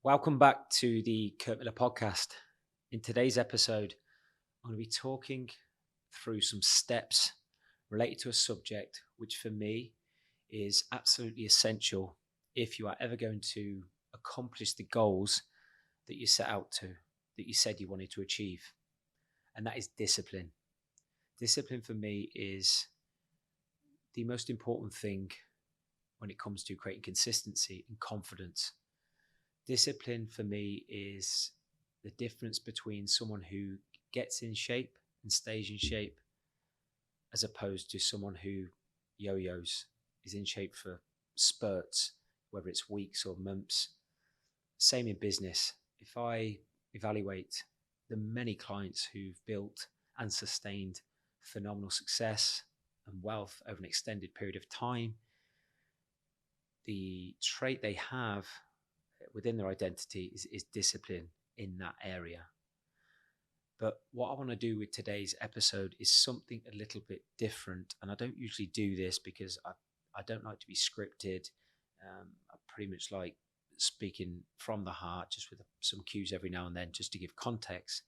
Welcome back to the Kirk Miller Podcast. In today's episode, I'm going to be talking through some steps related to a subject which for me is absolutely essential if you are ever going to accomplish the goals that you set out to, that you said you wanted to achieve. And that is discipline. Discipline for me is the most important thing when it comes to creating consistency and confidence. Discipline for me is the difference between someone who gets in shape and stays in shape as opposed to someone who yo-yos, is in shape for spurts, whether it's weeks or months. Same in business. If I evaluate the many clients who've built and sustained phenomenal success and wealth over an extended period of time, the trait they have within their identity is discipline in that area. But what I want to do with today's episode is something a little bit different. And I don't usually do this because I don't like to be scripted. I pretty much like speaking from the heart, just with some cues every now and then, just to give context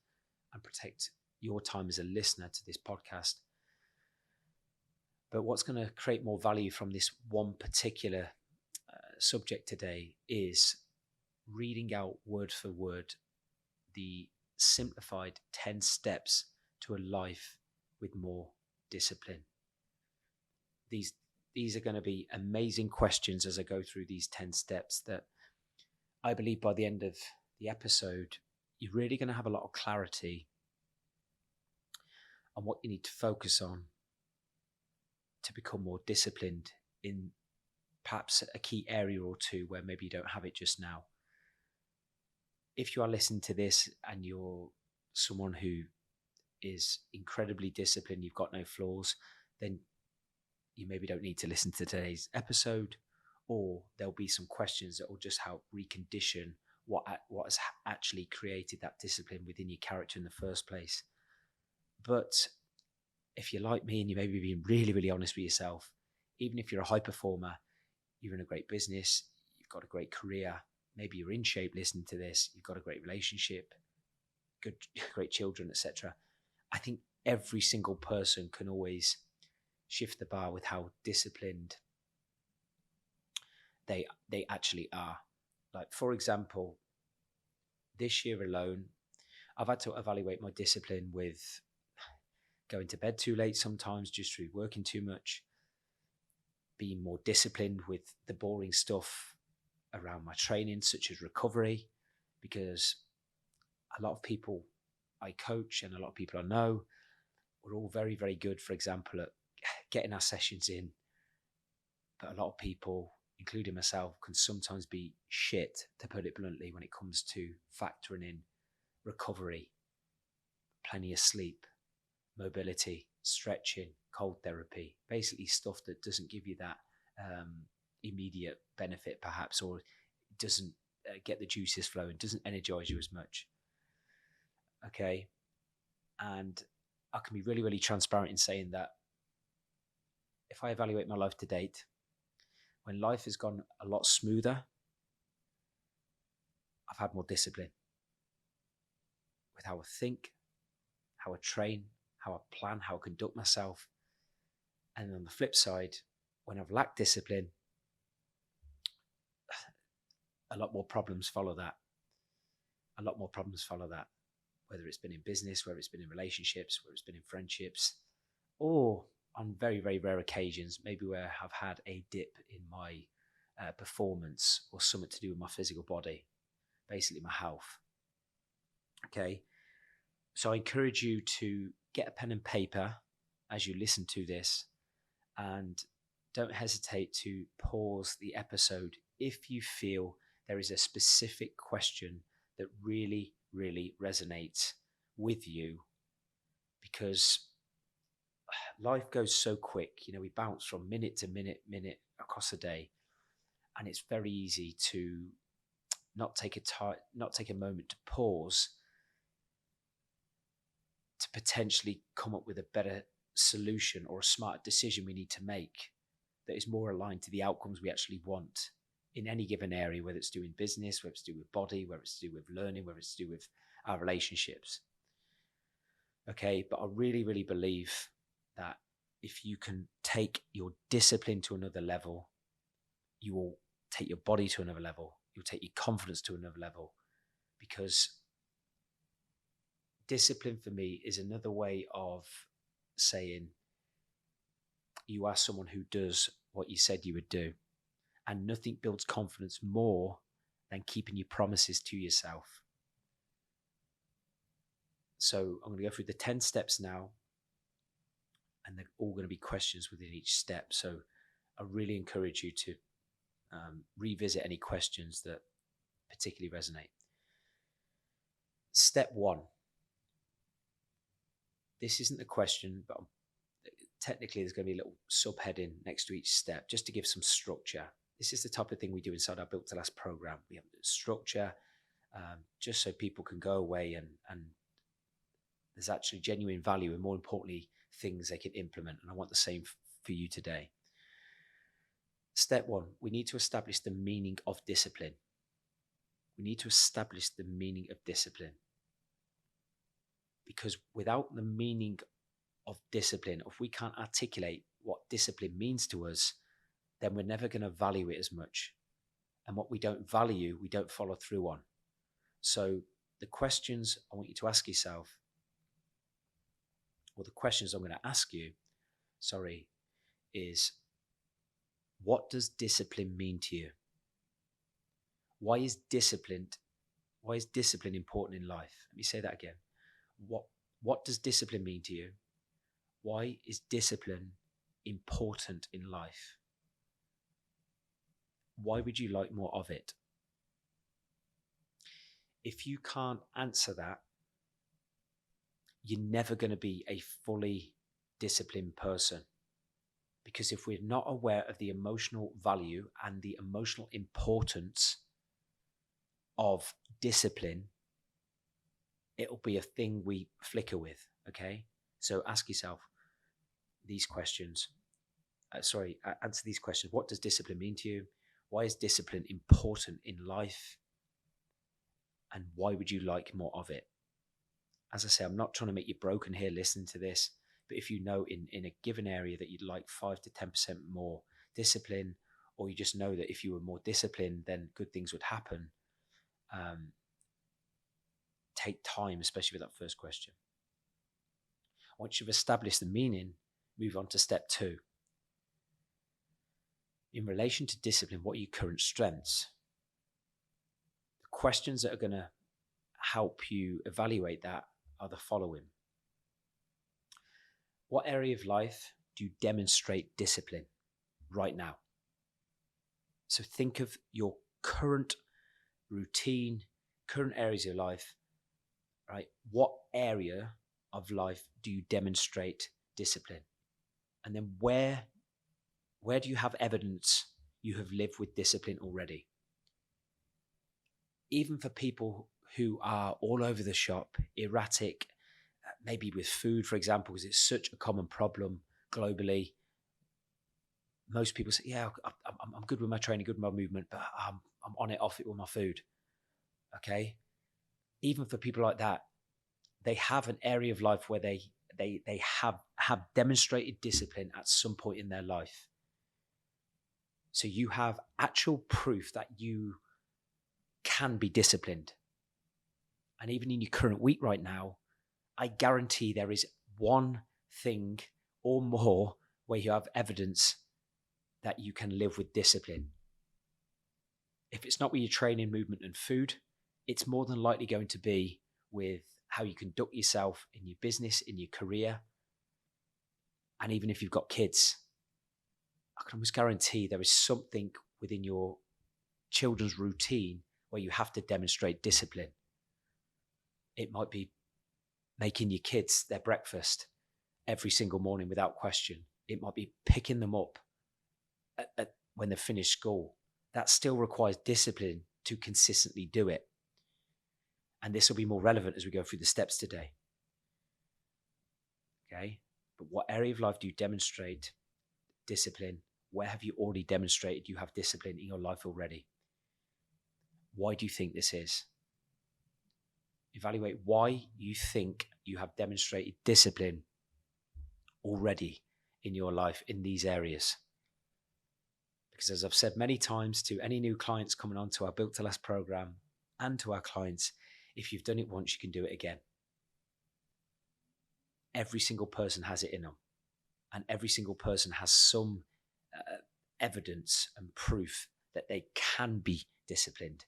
and protect your time as a listener to this podcast. But what's going to create more value from this one particular subject today is reading out word for word the simplified 10 steps to a life with more discipline. These are going to be amazing questions as I go through these 10 steps that I believe by the end of the episode, you're really going to have a lot of clarity on what you need to focus on to become more disciplined in perhaps a key area or two where maybe you don't have it just now. If you are listening to this and you're someone who is incredibly disciplined, you've got no flaws, then you maybe don't need to listen to today's episode, or there'll be some questions that will just help recondition what has actually created that discipline within your character in the first place. But if you're like me and you maybe being really, really honest with yourself, even if you're a high performer, you're in a great business, you've got a great career, maybe you're in shape listening to this, you've got a great relationship, great children, etc. I think every single person can always shift the bar with how disciplined they actually are. Like, for example, this year alone, I've had to evaluate my discipline with going to bed too late sometimes just through working too much, being more disciplined with the boring stuff around my training, such as recovery, because a lot of people I coach and a lot of people I know, we're all very, very good, for example, at getting our sessions in. But a lot of people, including myself, can sometimes be shit, to put it bluntly, when it comes to factoring in recovery, plenty of sleep, mobility, stretching, cold therapy, basically stuff that doesn't give you that immediate benefit perhaps, or doesn't get the juices flowing, doesn't energize you as much. Okay. And I can be really, really transparent in saying that if I evaluate my life to date, when life has gone a lot smoother, I've had more discipline with how I think, how I train, how I plan, how I conduct myself. And on the flip side, when I've lacked discipline, a lot more problems follow that. Whether it's been in business, whether it's been in relationships, whether it's been in friendships, or on very, very rare occasions, maybe where I've had a dip in my performance or something to do with my physical body, basically my health. Okay. So I encourage you to get a pen and paper as you listen to this, and don't hesitate to pause the episode if you feel there is a specific question that really, really resonates with you, because life goes so quick. We bounce from minute to minute across a day, and it's very easy to not take a moment to pause to potentially come up with a better solution or a smart decision we need to make that is more aligned to the outcomes we actually want in any given area, whether it's to do with business, whether it's to do with body, whether it's to do with learning, whether it's to do with our relationships. Okay, but I really, really believe that if you can take your discipline to another level, you will take your body to another level. You'll take your confidence to another level, because discipline for me is another way of saying you are someone who does what you said you would do. And nothing builds confidence more than keeping your promises to yourself. So I'm going to go through the 10 steps now, and they're all going to be questions within each step. So I really encourage you to revisit any questions that particularly resonate. Step 1. This isn't the question, but technically there's going to be a little subheading next to each step just to give some structure. This is the type of thing we do inside our Built to Last program. We have structure just so people can go away and there's actually genuine value, and more importantly, things they can implement. And I want the same for you today. Step 1, we need to establish the meaning of discipline. We need to establish the meaning of discipline. Because without the meaning of discipline, if we can't articulate what discipline means to us, then we're never going to value it as much. And what we don't value, we don't follow through on. So the questions I want you to ask yourself, or the questions I'm going to ask you, is what does discipline mean to you? Why is discipline important in life? Let me say that again. What does discipline mean to you? Why is discipline important in life? Why would you like more of it? If you can't answer that, you're never going to be a fully disciplined person. Because if we're not aware of the emotional value and the emotional importance of discipline, it'll be a thing we flicker with, okay? So ask yourself these questions. Answer these questions. What does discipline mean to you? Why is discipline important in life? And why would you like more of it? As I say, I'm not trying to make you broken here listening to this, but if you know in a given area that you'd like 5 to 10% more discipline, or you just know that if you were more disciplined, then good things would happen, take time, especially with that first question. Once you've established the meaning, move on to step 2. In relation to discipline, what are your current strengths? The questions that are going to help you evaluate that are the following. What area of life do you demonstrate discipline right now? So think of your current routine, current areas of life, right? What area of life do you demonstrate discipline? And then where do you have evidence you have lived with discipline already? Even for people who are all over the shop, erratic, maybe with food, for example, because it's such a common problem globally. Most people say, yeah, I'm good with my training, good with my movement, but I'm on it, off it with my food. Okay. Even for people like that, they have an area of life where they have demonstrated discipline at some point in their life. So you have actual proof that you can be disciplined. And even in your current week right now, I guarantee there is one thing or more where you have evidence that you can live with discipline. If it's not with your training, movement, and food, it's more than likely going to be with how you conduct yourself in your business, in your career, and even if you've got kids. I can almost guarantee there is something within your children's routine where you have to demonstrate discipline. It might be making your kids their breakfast every single morning without question. It might be picking them up when they've finished school. That still requires discipline to consistently do it. And this will be more relevant as we go through the steps today. Okay? But what area of life do you demonstrate discipline? Where have you already demonstrated you have discipline in your life already? Why do you think this is? Evaluate why you think you have demonstrated discipline already in your life in these areas. Because as I've said many times to any new clients coming on to our Built to Last program and to our clients, if you've done it once, you can do it again. Every single person has it in them. And every single person has some evidence and proof that they can be disciplined.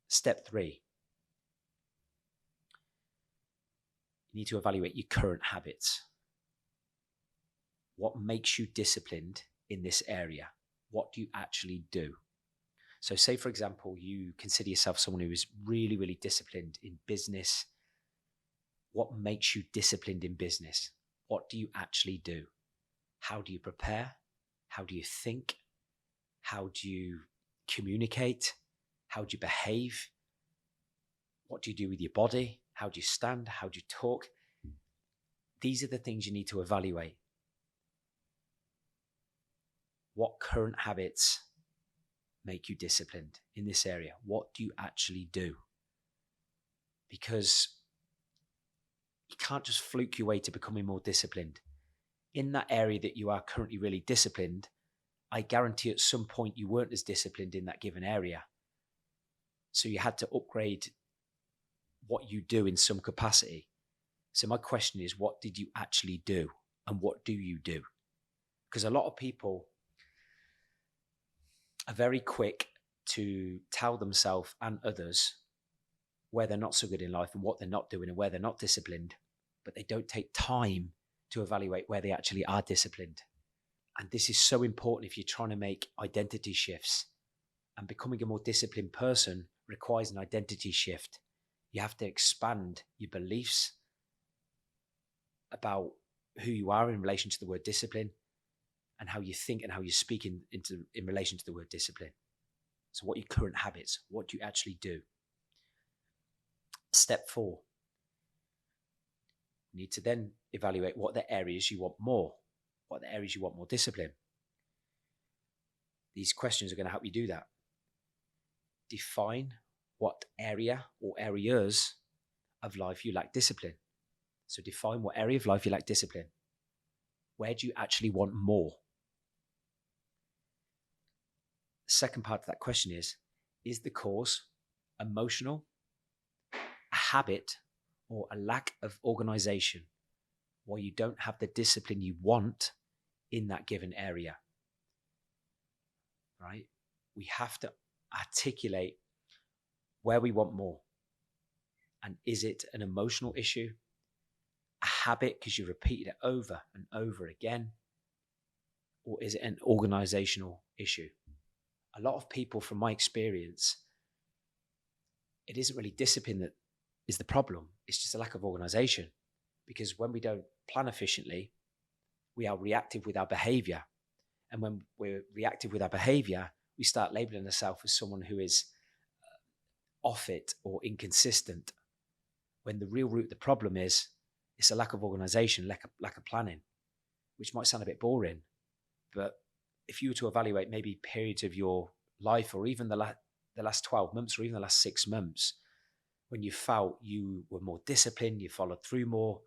Step 3. You need to evaluate your current habits. What makes you disciplined in this area? What do you actually do? So say, for example, you consider yourself someone who is really, really disciplined in business. What makes you disciplined in business? What do you actually do? How do you prepare? How do you think? How do you communicate? How do you behave? What do you do with your body? How do you stand? How do you talk? These are the things you need to evaluate. What current habits make you disciplined in this area? What do you actually do? Because you can't just fluke your way to becoming more disciplined. In that area that you are currently really disciplined, I guarantee at some point you weren't as disciplined in that given area. So you had to upgrade what you do in some capacity. So my question is, what did you actually do? And what do you do? Because a lot of people are very quick to tell themselves and others where they're not so good in life and what they're not doing and where they're not disciplined, but they don't take time to evaluate where they actually are disciplined. And this is so important if you're trying to make identity shifts. And becoming a more disciplined person requires an identity shift. You have to expand your beliefs about who you are in relation to the word discipline and how you think and how you speak in relation to the word discipline. So what are your current habits? What do you actually do? Step 4. You need to then evaluate what the areas you want more. What are the areas you want more discipline? These questions are going to help you do that. Define what area or areas of life you lack discipline. So define what area of life you lack discipline. Where do you actually want more? The second part of that question is the cause emotional, a habit, or a lack of organization where you don't have the discipline you want in that given area? Right? We have to articulate where we want more. And is it an emotional issue? A habit because you repeated it over and over again? Or is it an organizational issue? A lot of people, from my experience, it isn't really discipline that is the problem. It's just a lack of organization. Because when we don't plan efficiently, we are reactive with our behavior. And when we're reactive with our behavior, we start labeling ourselves as someone who is off it or inconsistent. When the real root of the problem is, it's a lack of organization, lack of planning, which might sound a bit boring. But if you were to evaluate maybe periods of your life or even the last 12 months or even the last 6 months, when you felt you were more disciplined, you followed through more,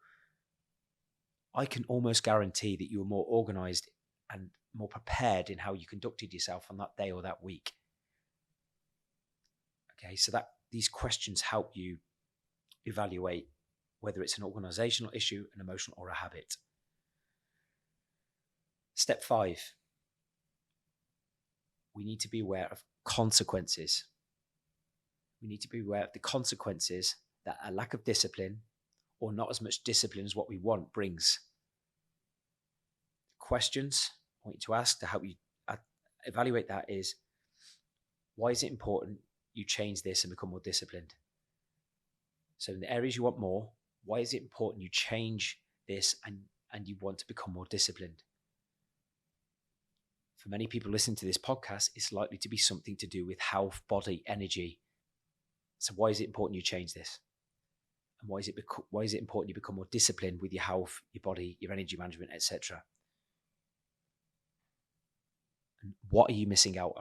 I can almost guarantee that you were more organized and more prepared in how you conducted yourself on that day or that week. Okay, so that these questions help you evaluate whether it's an organizational issue, an emotional, or a habit. Step 5. We need to be aware of consequences. We need to be aware of the consequences that a lack of discipline or not as much discipline as what we want brings. Questions I want you to ask to help you evaluate that is, why is it important you change this and become more disciplined? So in the areas you want more, why is it important you change this and you want to become more disciplined? For many people listening to this podcast, it's likely to be something to do with health, body, energy. So why is it important you change this? And why is it important you become more disciplined with your health, your body, your energy management, etc.? And what are you missing out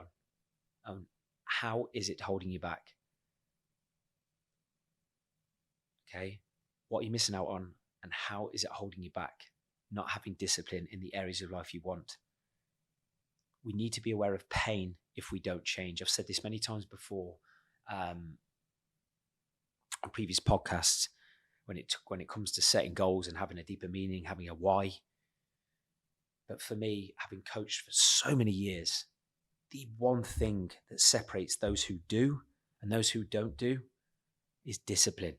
on? How is it holding you back? Okay. What are you missing out on? And how is it holding you back? Not having discipline in the areas of life you want. We need to be aware of pain if we don't change. I've said this many times before on previous podcasts when it comes to setting goals and having a deeper meaning, having a why. But for me, having coached for so many years, the one thing that separates those who do and those who don't do is discipline.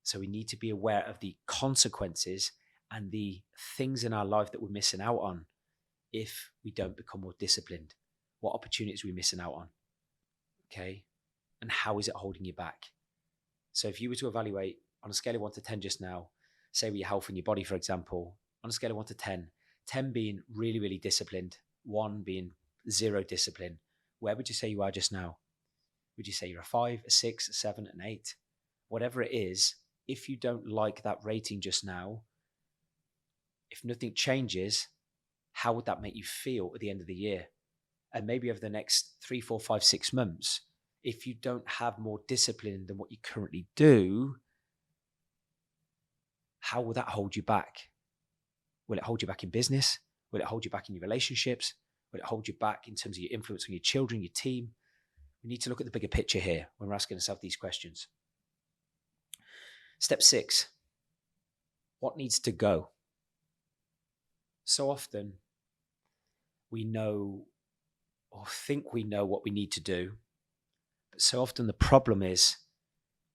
So we need to be aware of the consequences and the things in our life that we're missing out on if we don't become more disciplined. What opportunities are we missing out on? Okay. And how is it holding you back? So if you were to evaluate on a scale of 1 to 10 just now, say with your health and your body, for example, on a scale of 1 to 10, 10 being really, really disciplined, 1 being zero discipline, where would you say you are just now? Would you say you're a 5, a 6, a 7, an 8? Whatever it is, if you don't like that rating just now, if nothing changes, how would that make you feel at the end of the year? And maybe over the next 3, 4, 5, 6 months, if you don't have more discipline than what you currently do, how will that hold you back? Will it hold you back in business? Will it hold you back in your relationships? Will it hold you back in terms of your influence on your children, your team? We need to look at the bigger picture here when we're asking ourselves these questions. Step 6, what needs to go? So often we know or think we know what we need to do, but so often the problem is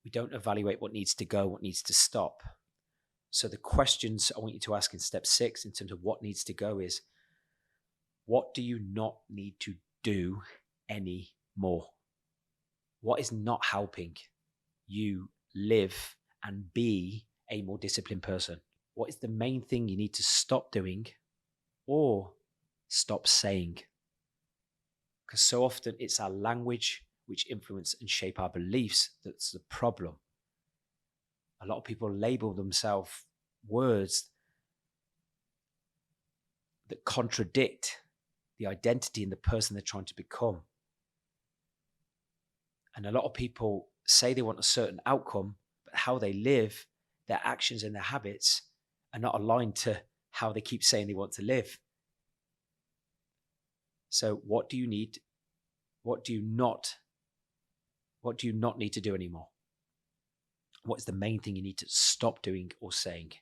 we don't evaluate what needs to go, what needs to stop. So the questions I want you to ask in step 6 in terms of what needs to go is, what do you not need to do anymore? What is not helping you live and be a more disciplined person? What is the main thing you need to stop doing or stop saying? Because so often it's our language which influence and shape our beliefs that's the problem. A lot of people label themselves words that contradict the identity and the person they're trying to become. And a lot of people say they want a certain outcome, but how they live, their actions and their habits are not aligned to how they keep saying they want to live. So what do you need? What do you not need to do anymore? What is the main thing you need to stop doing or saying?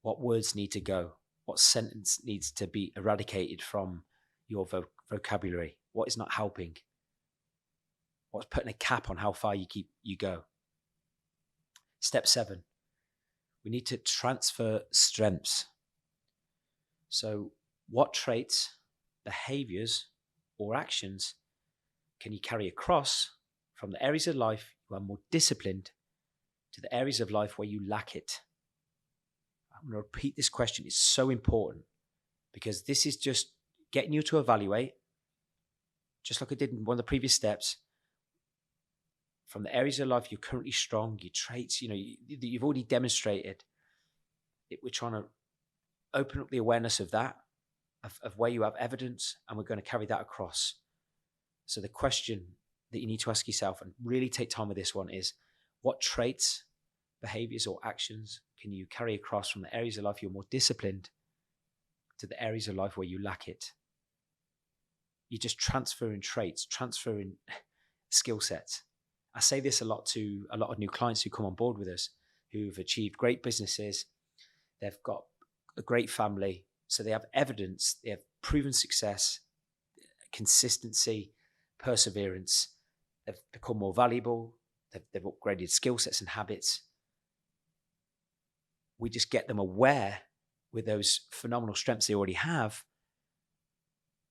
What words need to go? What sentence needs to be eradicated from your vocabulary? What is not helping? What's putting a cap on how far you go? Step 7, we need to transfer strengths. So what traits, behaviors, or actions can you carry across from the areas of life you are more disciplined to the areas of life where you lack it? I'm going to repeat this question. It's so important because this is just getting you to evaluate, just like I did in one of the previous steps, from the areas of life you're currently strong, your traits, you've already demonstrated it. We're trying to open up the awareness of that, of where you have evidence, and we're going to carry that across. So the question that you need to ask yourself, and really take time with this one, is what traits, behaviors, or actions can you carry across from the areas of life you're more disciplined to the areas of life where you lack it? You're just transferring traits, transferring skill sets. I say this a lot to a lot of new clients who come on board with us, who've achieved great businesses. They've got a great family. So they have evidence, they have proven success, consistency, perseverance. They've become more valuable. They've upgraded skill sets and habits. We just get them aware with those phenomenal strengths they already have.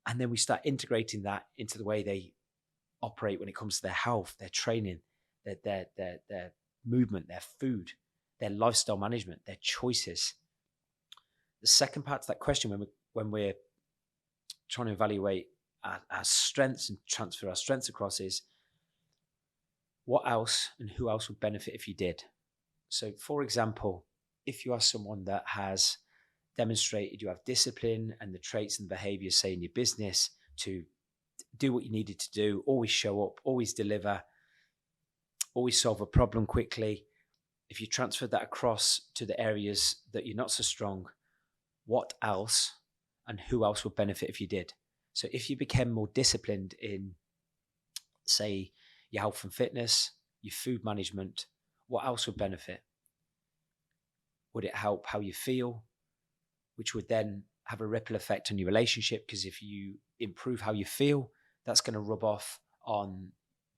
And then we start integrating that into the way they operate when it comes to their health, their training, their movement, their food, their lifestyle management, their choices. The second part to that question, when we're trying to evaluate our strengths and transfer our strengths across, is what else and who else would benefit if you did? So, for example, if you are someone that has demonstrated you have discipline and the traits and behaviors, say, in your business to do what you needed to do, always show up, always deliver, always solve a problem quickly. If you transfer that across to the areas that you're not so strong, what else and who else would benefit if you did? So if you became more disciplined in, say, your health and fitness, your food management, what else would benefit? Would it help how you feel, which would then have a ripple effect on your relationship? Because if you improve how you feel, that's going to rub off on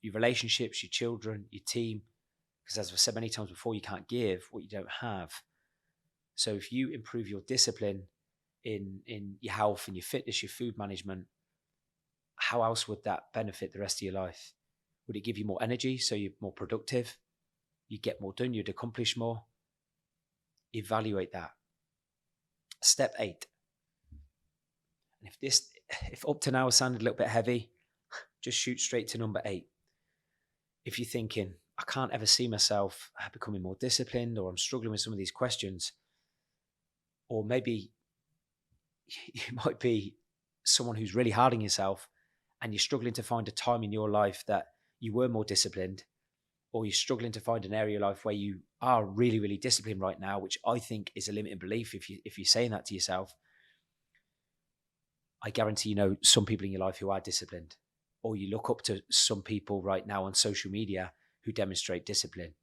your relationships, your children, your team. Because as I've said many times before, you can't give what you don't have. So if you improve your discipline in your health and your fitness, your food management, how else would that benefit the rest of your life? Would it give you more energy so you're more productive? You get more done, you'd accomplish more? Evaluate that. Step 8. And if up to now sounded a little bit heavy, just shoot straight to number 8. If you're thinking, I can't ever see myself becoming more disciplined, or I'm struggling with some of these questions, or maybe you might be someone who's really hard on yourself and you're struggling to find a time in your life that you were more disciplined, or you're struggling to find an area of life where you are really, really disciplined right now, which I think is a limiting belief if you're saying that to yourself. I guarantee you know some people in your life who are disciplined, or you look up to some people right now on social media who demonstrate discipline.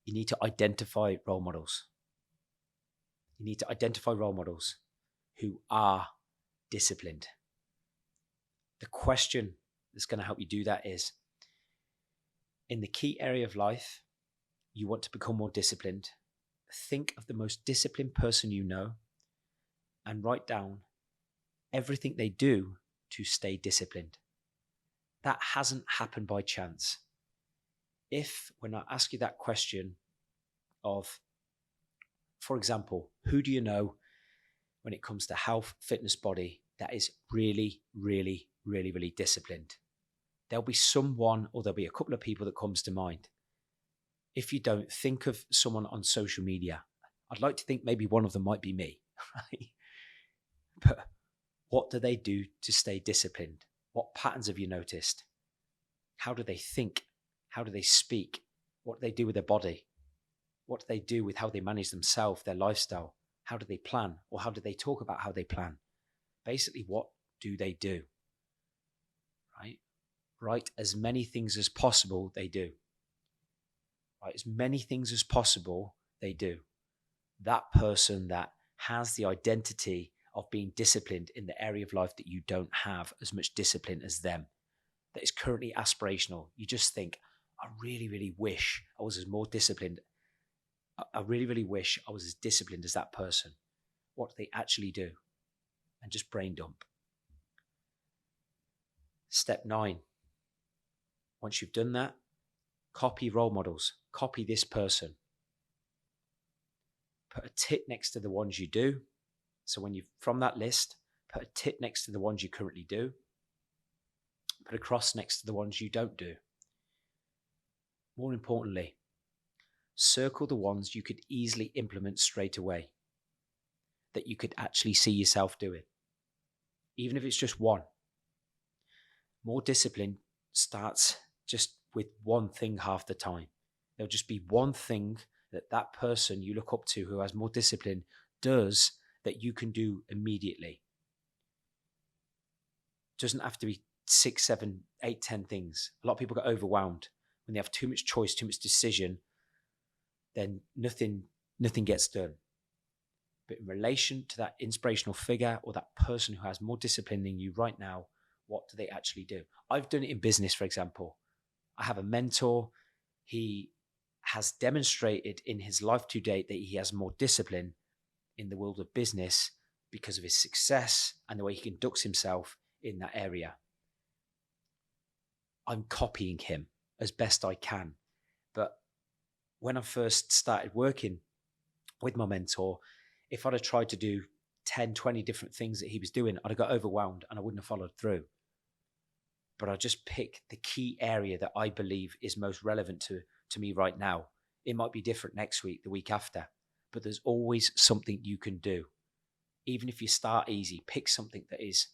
You need to identify role models. You need to identify role models who are disciplined. The question that's going to help you do that is, in the key area of life, you want to become more disciplined. Think of the most disciplined person you know and write down everything they do to stay disciplined. That hasn't happened by chance. If, when I ask you that question of, for example, who do you know when it comes to health, fitness, body, that is really, really, really, really disciplined? There'll be someone, or there'll be a couple of people that comes to mind. If you don't, think of someone on social media. I'd like to think maybe one of them might be me, right? But what do they do to stay disciplined? What patterns have you noticed? How do they think? How do they speak? What do they do with their body? What do they do with how they manage themselves, their lifestyle? How do they plan? Or how do they talk about how they plan? Basically, what do they do? Right? Write as many things as possible they do. Write as many things as possible they do. That person that has the identity of being disciplined in the area of life that you don't have as much discipline as them, that is currently aspirational. You just think, I really, really wish I was as more disciplined. I really, really wish I was as disciplined as that person. What do they actually do? And just brain dump. Step 9. Once you've done that, copy role models. Copy this person. Put a tick next to the ones you do. So when you, from that list, put a tick next to the ones you currently do. Put a cross next to the ones you don't do. More importantly, circle the ones you could easily implement straight away, that you could actually see yourself doing, even if it's just one. More discipline starts just with one thing half the time. There'll just be one thing that person you look up to who has more discipline does that you can do immediately. It doesn't have to be 6, 7, 8, 10 things. A lot of people get overwhelmed when they have too much choice, too much decision. Then nothing gets done. But in relation to that inspirational figure or that person who has more discipline than you right now, what do they actually do? I've done it in business, for example. I have a mentor. He has demonstrated in his life to date that he has more discipline in the world of business because of his success and the way he conducts himself in that area. I'm copying him as best I can. But when I first started working with my mentor, if I'd have tried to do 10, 20 different things that he was doing, I'd have got overwhelmed and I wouldn't have followed through. But I just pick the key area that I believe is most relevant to me right now. It might be different next week, the week after, but there's always something you can do. Even if you start easy, pick something that is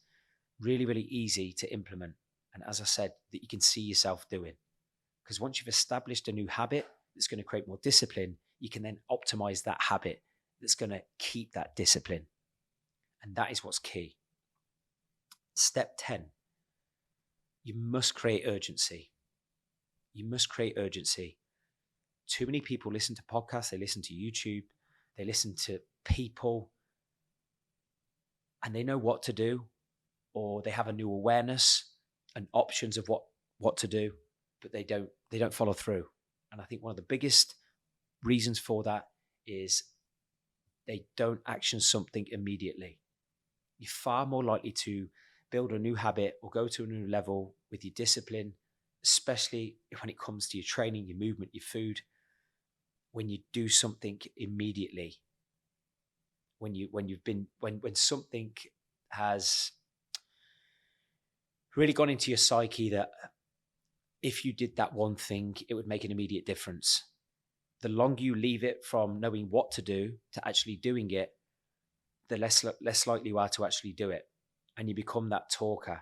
really, really easy to implement. And as I said, that you can see yourself doing. Because once you've established a new habit that's going to create more discipline, you can then optimize that habit that's going to keep that discipline. And that is what's key. Step 10, you must create urgency. You must create urgency. Too many people listen to podcasts, they listen to YouTube, they listen to people, and they know what to do, or they have a new awareness and options of what to do, but they don't follow through. And I think one of the biggest reasons for that is they don't action something immediately. You're far more likely to build a new habit or go to a new level with your discipline, especially when it comes to your training, your movement, your food, when you do something immediately. When something has really gone into your psyche that if you did that one thing, it would make an immediate difference. The longer you leave it from knowing what to do to actually doing it, the less likely you are to actually do it. And you become that talker,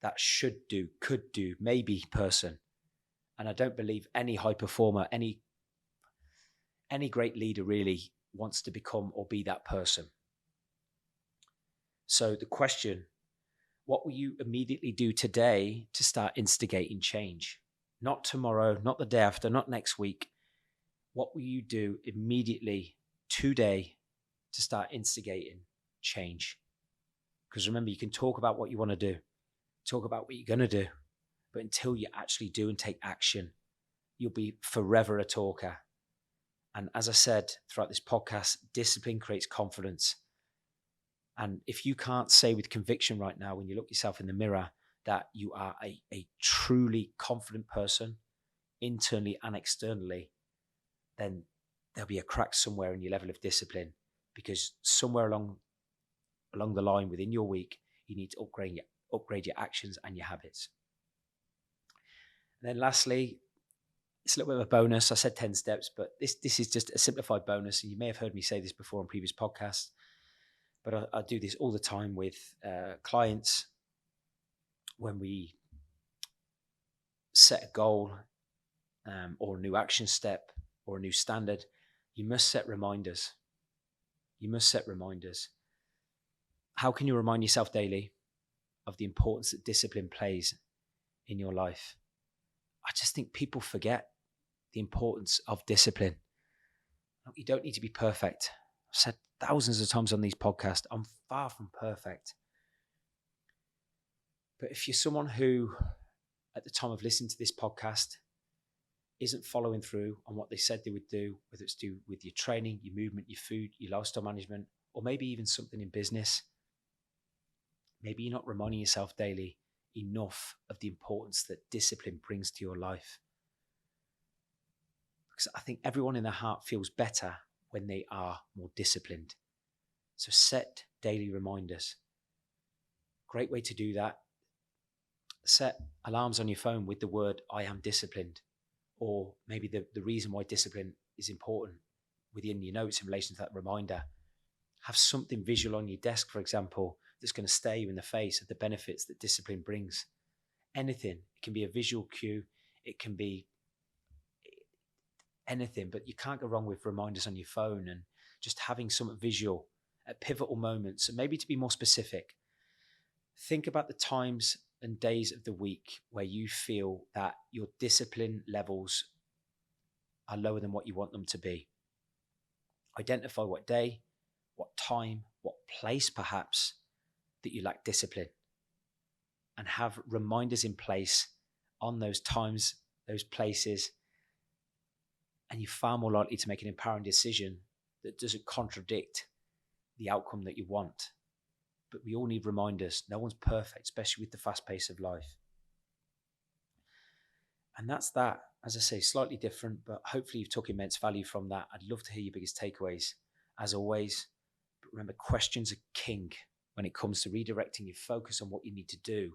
that should do, could do, maybe person. And I don't believe any high performer, any great leader really wants to become or be that person. So the question, what will you immediately do today to start instigating change? Not tomorrow, not the day after, not next week. What will you do immediately today to start instigating change? Because remember, you can talk about what you want to do, talk about what you're going to do, but until you actually do and take action, you'll be forever a talker. And as I said throughout this podcast, discipline creates confidence. And if you can't say with conviction right now, when you look yourself in the mirror, that you are a truly confident person, internally and externally, then there'll be a crack somewhere in your level of discipline, because somewhere along the line within your week, you need to upgrade your actions and your habits. And then lastly, it's a little bit of a bonus. I said 10 steps, but this is just a simplified bonus. And you may have heard me say this before on previous podcasts, but I do this all the time with clients. When we set a goal or a new action step or a new standard, you must set reminders. You must set reminders. How can you remind yourself daily of the importance that discipline plays in your life? I just think people forget the importance of discipline. You don't need to be perfect. I've said thousands of times on these podcasts, I'm far from perfect. But if you're someone who, at the time of listening to this podcast, isn't following through on what they said they would do, whether it's to do with your training, your movement, your food, your lifestyle management, or maybe even something in business, maybe you're not reminding yourself daily enough of the importance that discipline brings to your life. Because I think everyone in their heart feels better when they are more disciplined. So set daily reminders. Great way to do that. Set alarms on your phone with the word, I am disciplined. Or maybe the reason why discipline is important within your notes in relation to that reminder. Have something visual on your desk, for example, that's going to stare you in the face of the benefits that discipline brings. Anything. It can be a visual cue. It can be anything, but you can't go wrong with reminders on your phone and just having something visual at pivotal moments. And maybe to be more specific, think about the times and days of the week where you feel that your discipline levels are lower than what you want them to be. Identify what day, what time, what place perhaps that you lack discipline, and have reminders in place on those times, those places, and you're far more likely to make an empowering decision that doesn't contradict the outcome that you want. But we all need reminders. No one's perfect, especially with the fast pace of life. And that's that. As I say, slightly different, but hopefully you've took immense value from that. I'd love to hear your biggest takeaways, as always. But remember, questions are king when it comes to redirecting your focus on what you need to do.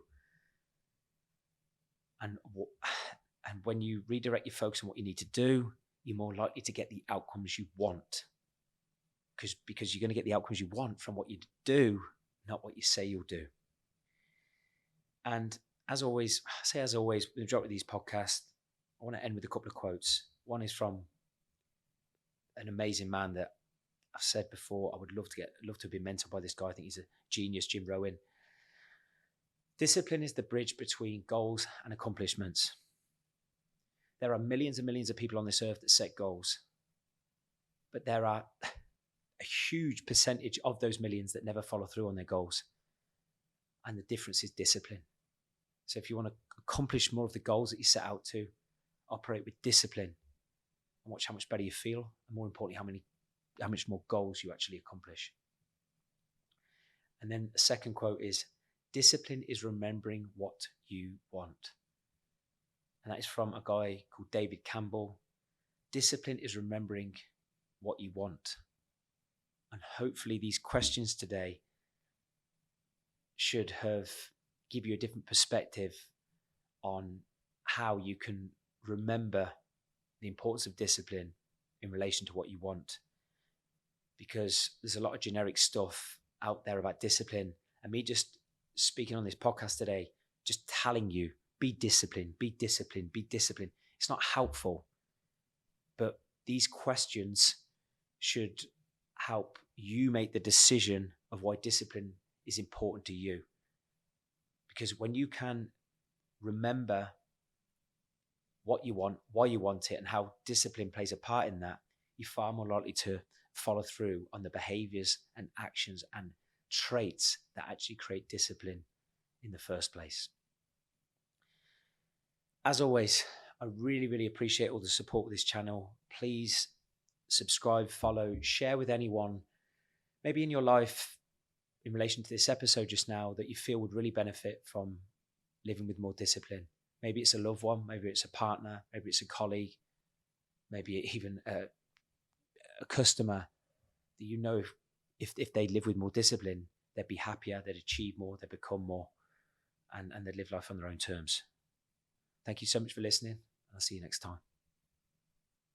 And when you redirect your focus on what you need to do, you're more likely to get the outcomes you want. because you're going to get the outcomes you want from what you do, not what you say you'll do. And as always, with the majority of these podcasts, I want to end with a couple of quotes. One is from an amazing man that I've said before, I would love to have been mentored by this guy. I think he's a genius, Jim Rohn. Discipline is the bridge between goals and accomplishments. There are millions and millions of people on this earth that set goals, but there are a huge percentage of those millions that never follow through on their goals. And the difference is discipline. So if you want to accomplish more of the goals that you set out to, operate with discipline and watch how much better you feel, and more importantly, how much more goals you actually accomplish. And then the second quote is, discipline is remembering what you want. And that is from a guy called David Campbell. Discipline is remembering what you want. And hopefully these questions today should have give you a different perspective on how you can remember the importance of discipline in relation to what you want. Because there's a lot of generic stuff out there about discipline, and me just speaking on this podcast today, just telling you, be disciplined, be disciplined, be disciplined. It's not helpful, but these questions should help you make the decision of why discipline is important to you. Because when you can remember what you want, why you want it, and how discipline plays a part in that, you're far more likely to follow through on the behaviors and actions and traits that actually create discipline in the first place. As always, I really, really appreciate all the support with this channel. Please subscribe, follow, share with anyone, maybe in your life, in relation to this episode just now, that you feel would really benefit from living with more discipline. Maybe it's a loved one, maybe it's a partner, maybe it's a colleague, maybe even a customer that you know if they live with more discipline, they'd be happier, they'd achieve more, they'd become more, and they'd live life on their own terms. Thank you so much for listening. I'll see you next time.